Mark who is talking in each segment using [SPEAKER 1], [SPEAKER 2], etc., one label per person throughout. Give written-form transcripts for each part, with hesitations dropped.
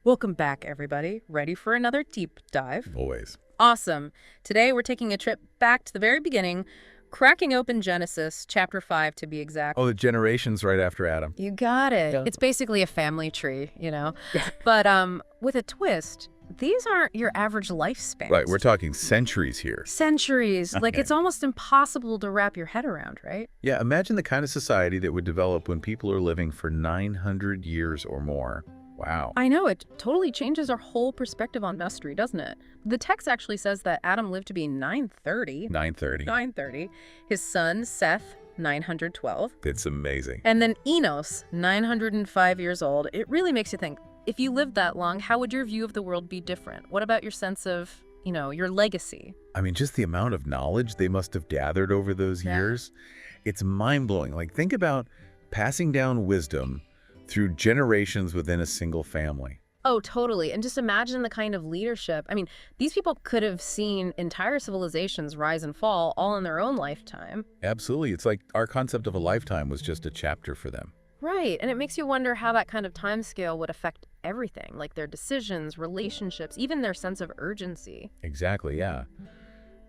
[SPEAKER 1] Welcome back, everybody. Ready for another deep dive?
[SPEAKER 2] Always.
[SPEAKER 1] Awesome. Today, we're taking a trip back to the very beginning, cracking open Genesis, chapter 5 to be exact.
[SPEAKER 2] Oh, the generations right after Adam.
[SPEAKER 1] You got it.
[SPEAKER 2] Yeah.
[SPEAKER 1] It's basically a family tree, But with a twist, these aren't your average lifespans.
[SPEAKER 2] Right, we're talking centuries here.
[SPEAKER 1] Centuries. Like,
[SPEAKER 2] Okay.
[SPEAKER 1] it's almost impossible to wrap your head around, right?
[SPEAKER 2] Yeah, imagine the kind of society that would develop when people are living for 900 years or more. Wow.
[SPEAKER 1] I know, it totally changes our whole perspective on mystery, doesn't it? The text actually says that Adam lived to be 930.
[SPEAKER 2] 930.
[SPEAKER 1] 930. His son, Seth, 912.
[SPEAKER 2] It's amazing.
[SPEAKER 1] And then Enos, 905 years old. It really makes you think, if you lived that long, how would your view of the world be different? What about your sense of, your legacy?
[SPEAKER 2] I mean, just the amount of knowledge they must have gathered over those years. It's mind-blowing. Like, think about passing down wisdom through generations within a single family.
[SPEAKER 1] Oh, totally. And just imagine the kind of leadership. I mean, these people could have seen entire civilizations rise and fall all in their own lifetime.
[SPEAKER 2] Absolutely. It's like our concept of a lifetime was just a chapter for them.
[SPEAKER 1] Right. And it makes you wonder how that kind of time scale would affect everything, like their decisions, relationships, even their sense of urgency.
[SPEAKER 2] Exactly, yeah.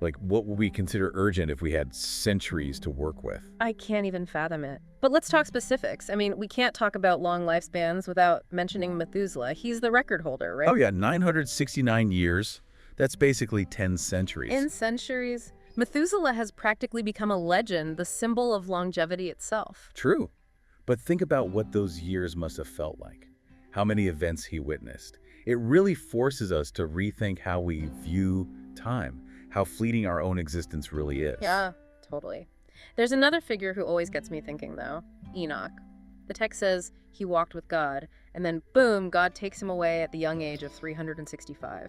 [SPEAKER 2] Like, what would we consider urgent if we had centuries to work with?
[SPEAKER 1] I can't even fathom it. But let's talk specifics. I mean, we can't talk about long lifespans without mentioning Methuselah. He's the record holder, right?
[SPEAKER 2] Oh, yeah, 969 years. That's basically 10 centuries.
[SPEAKER 1] In centuries. Methuselah has practically become a legend, the symbol of longevity itself.
[SPEAKER 2] True. But think about what those years must have felt like. How many events he witnessed. It really forces us to rethink how we view time, how fleeting our own existence really is.
[SPEAKER 1] Yeah, totally. There's another figure who always gets me thinking, though. Enoch. The text says he walked with God, and then boom, God takes him away at the young age of 365.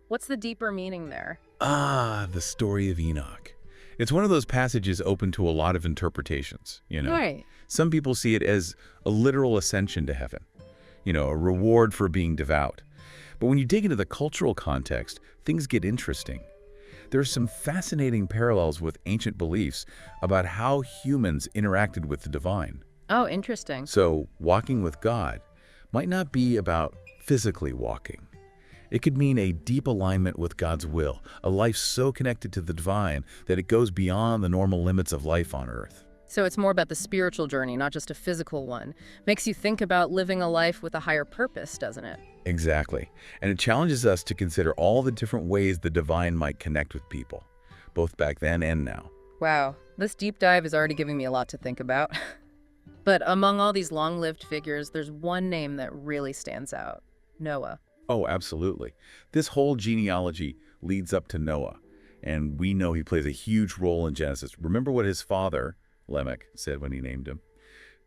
[SPEAKER 1] What's the deeper meaning there?
[SPEAKER 2] Ah, the story of Enoch. It's one of those passages open to a lot of interpretations,
[SPEAKER 1] Right.
[SPEAKER 2] Some people see it as a literal ascension to heaven, a reward for being devout. But when you dig into the cultural context, things get interesting. There are some fascinating parallels with ancient beliefs about how humans interacted with the divine.
[SPEAKER 1] Oh, interesting.
[SPEAKER 2] So, walking with God might not be about physically walking. It could mean a deep alignment with God's will, a life so connected to the divine that it goes beyond the normal limits of life on earth.
[SPEAKER 1] So it's more about the spiritual journey, not just a physical one. Makes you think about living a life with a higher purpose, doesn't it?
[SPEAKER 2] Exactly. And it challenges us to consider all the different ways the divine might connect with people, both back then and now.
[SPEAKER 1] Wow, this deep dive is already giving me a lot to think about. But among all these long-lived figures, there's one name that really stands out. Noah.
[SPEAKER 2] Oh, absolutely. This whole genealogy leads up to Noah, and we know he plays a huge role in Genesis. Remember what his father, Lamech, said when he named him.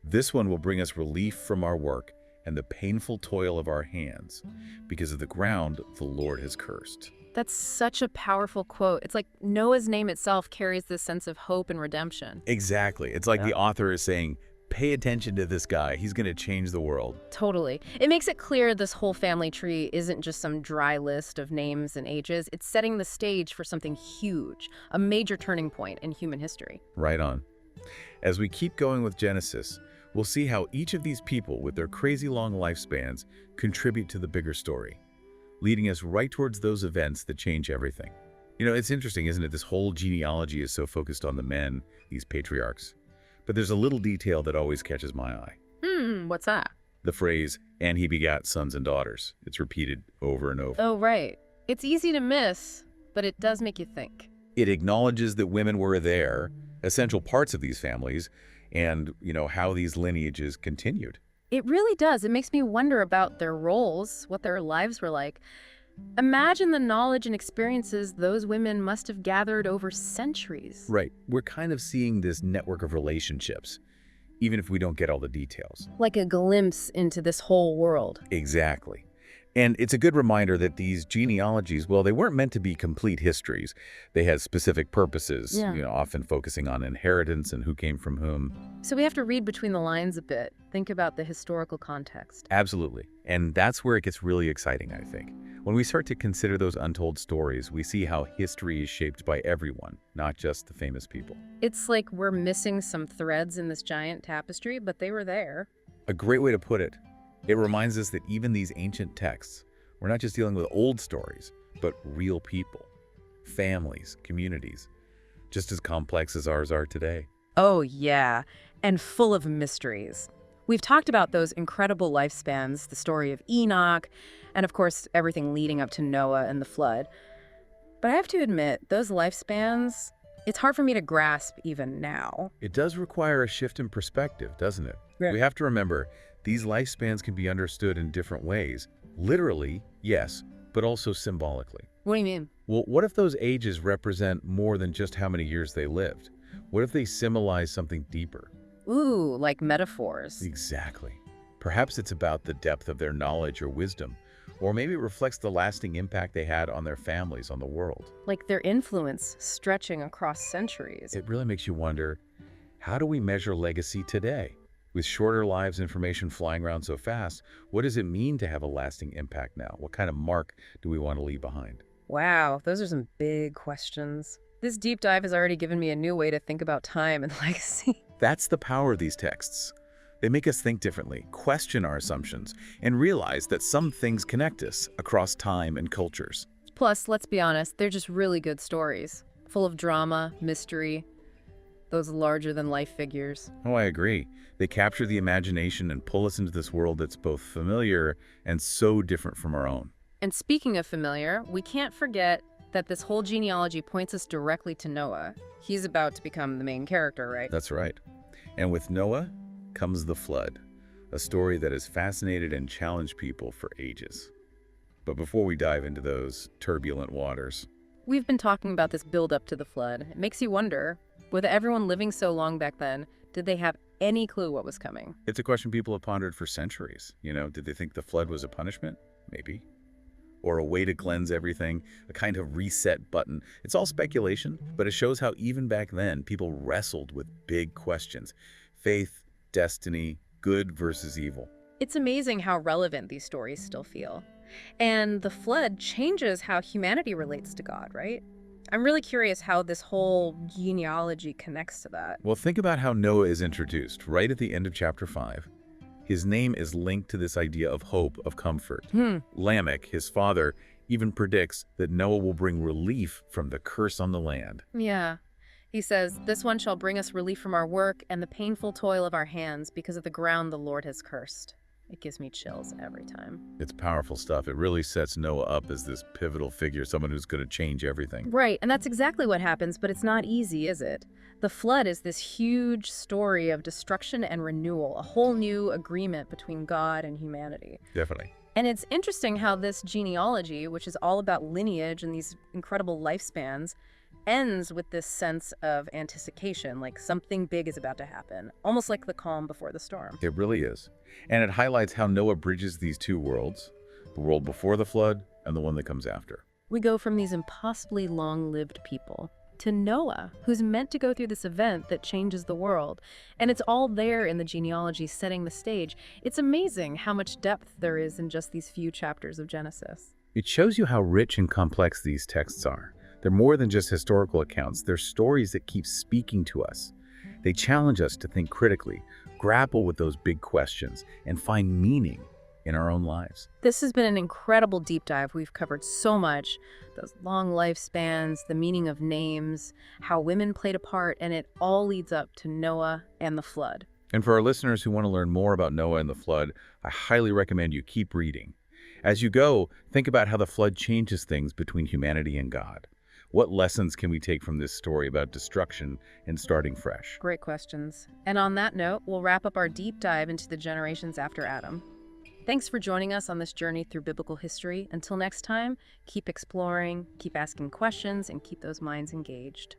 [SPEAKER 2] This one will bring us relief from our work and the painful toil of our hands, because of the ground the Lord has cursed.
[SPEAKER 1] That's such a powerful quote. It's like Noah's name itself carries this sense of hope and redemption.
[SPEAKER 2] Exactly. It's like the author is saying, pay attention to this guy. He's going to change the world.
[SPEAKER 1] Totally. It makes it clear this whole family tree isn't just some dry list of names and ages. It's setting the stage for something huge, a major turning point in human history.
[SPEAKER 2] Right on. As we keep going with Genesis, we'll see how each of these people with their crazy long lifespans contribute to the bigger story, leading us right towards those events that change everything. It's interesting, isn't it? This whole genealogy is so focused on the men, these patriarchs. But there's a little detail that always catches my eye.
[SPEAKER 1] What's that?
[SPEAKER 2] The phrase, and he begat sons and daughters. It's repeated over and over.
[SPEAKER 1] Oh, right. It's easy to miss, but it does make you think.
[SPEAKER 2] It acknowledges that women were there, essential parts of these families, and, how these lineages continued.
[SPEAKER 1] It really does. It makes me wonder about their roles, what their lives were like. Imagine the knowledge and experiences those women must have gathered over centuries.
[SPEAKER 2] Right. We're kind of seeing this network of relationships, even if we don't get all the details.
[SPEAKER 1] Like a glimpse into this whole world.
[SPEAKER 2] Exactly. And it's a good reminder that these genealogies, well, they weren't meant to be complete histories. They had specific purposes, often focusing on inheritance and who came from whom.
[SPEAKER 1] So we have to read between the lines a bit, think about the historical context.
[SPEAKER 2] Absolutely. And that's where it gets really exciting, I think. When we start to consider those untold stories, we see how history is shaped by everyone, not just the famous people.
[SPEAKER 1] It's like we're missing some threads in this giant tapestry, but they were there.
[SPEAKER 2] A great way to put it. It reminds us that even these ancient texts, we're not just dealing with old stories, but real people, families, communities, just as complex as ours are today.
[SPEAKER 1] Oh, yeah, and full of mysteries. We've talked about those incredible lifespans, the story of Enoch, and of course, everything leading up to Noah and the flood. But I have to admit, those lifespans, it's hard for me to grasp even now.
[SPEAKER 2] It does require a shift in perspective, doesn't it?
[SPEAKER 1] Yeah.
[SPEAKER 2] We have to remember, these lifespans can be understood in different ways. Literally, yes, but also symbolically.
[SPEAKER 1] What do you mean?
[SPEAKER 2] Well, what if those ages represent more than just how many years they lived? What if they symbolize something deeper?
[SPEAKER 1] Ooh, like metaphors.
[SPEAKER 2] Exactly. Perhaps it's about the depth of their knowledge or wisdom, or maybe it reflects the lasting impact they had on their families, on the world.
[SPEAKER 1] Like their influence stretching across centuries.
[SPEAKER 2] It really makes you wonder, how do we measure legacy today? With shorter lives, information flying around so fast, what does it mean to have a lasting impact now? What kind of mark do we want to leave behind?
[SPEAKER 1] Wow, those are some big questions. This deep dive has already given me a new way to think about time and legacy.
[SPEAKER 2] That's the power of these texts. They make us think differently, question our assumptions, and realize that some things connect us across time and cultures.
[SPEAKER 1] Plus, let's be honest, they're just really good stories, full of drama, mystery, those larger-than-life figures.
[SPEAKER 2] Oh, I agree. They capture the imagination and pull us into this world that's both familiar and so different from our own.
[SPEAKER 1] And speaking of familiar, we can't forget that this whole genealogy points us directly to Noah. He's about to become the main character, right?
[SPEAKER 2] That's right. And with Noah comes the flood, a story that has fascinated and challenged people for ages. But before we dive into those turbulent waters,
[SPEAKER 1] We've been talking about this build-up to the flood. It makes you wonder, with everyone living so long back then, did they have any clue what was coming?
[SPEAKER 2] it's a question people have pondered for centuries. Did they think the flood was a punishment? Maybe. Or a way to cleanse everything, a kind of reset button. It's all speculation, but it shows how even back then, people wrestled with big questions. Faith, destiny, good versus evil.
[SPEAKER 1] It's amazing how relevant these stories still feel. And the flood changes how humanity relates to God, right? I'm really curious how this whole genealogy connects to that.
[SPEAKER 2] Well, think about how Noah is introduced right at the end of chapter 5. His name is linked to this idea of hope, of comfort. Lamech, his father, even predicts that Noah will bring relief from the curse on the land.
[SPEAKER 1] Yeah. He says, "This one shall bring us relief from our work and the painful toil of our hands because of the ground the Lord has cursed." It gives me chills every time.
[SPEAKER 2] It's powerful stuff. It really sets Noah up as this pivotal figure, someone who's going to change everything.
[SPEAKER 1] Right, and that's exactly what happens, but it's not easy, is it? The flood is this huge story of destruction and renewal, a whole new agreement between God and humanity.
[SPEAKER 2] Definitely.
[SPEAKER 1] And it's interesting how this genealogy, which is all about lineage and these incredible lifespans, ends with this sense of anticipation, like something big is about to happen, almost like the calm before the storm.
[SPEAKER 2] It really is. And it highlights how Noah bridges these two worlds, the world before the flood and the one that comes after.
[SPEAKER 1] We go from these impossibly long-lived people to Noah, who's meant to go through this event that changes the world. And it's all there in the genealogy setting the stage. It's amazing how much depth there is in just these few chapters of Genesis.
[SPEAKER 2] It shows you how rich and complex these texts are. They're more than just historical accounts. They're stories that keep speaking to us. They challenge us to think critically, grapple with those big questions, and find meaning in our own lives.
[SPEAKER 1] This has been an incredible deep dive. We've covered so much. Those long lifespans, the meaning of names, how women played a part, and it all leads up to Noah and the flood.
[SPEAKER 2] And for our listeners who want to learn more about Noah and the flood, I highly recommend you keep reading. As you go, think about how the flood changes things between humanity and God. What lessons can we take from this story about destruction and starting fresh?
[SPEAKER 1] Great questions. And on that note, we'll wrap up our deep dive into the generations after Adam. Thanks for joining us on this journey through biblical history. Until next time, keep exploring, keep asking questions, and keep those minds engaged.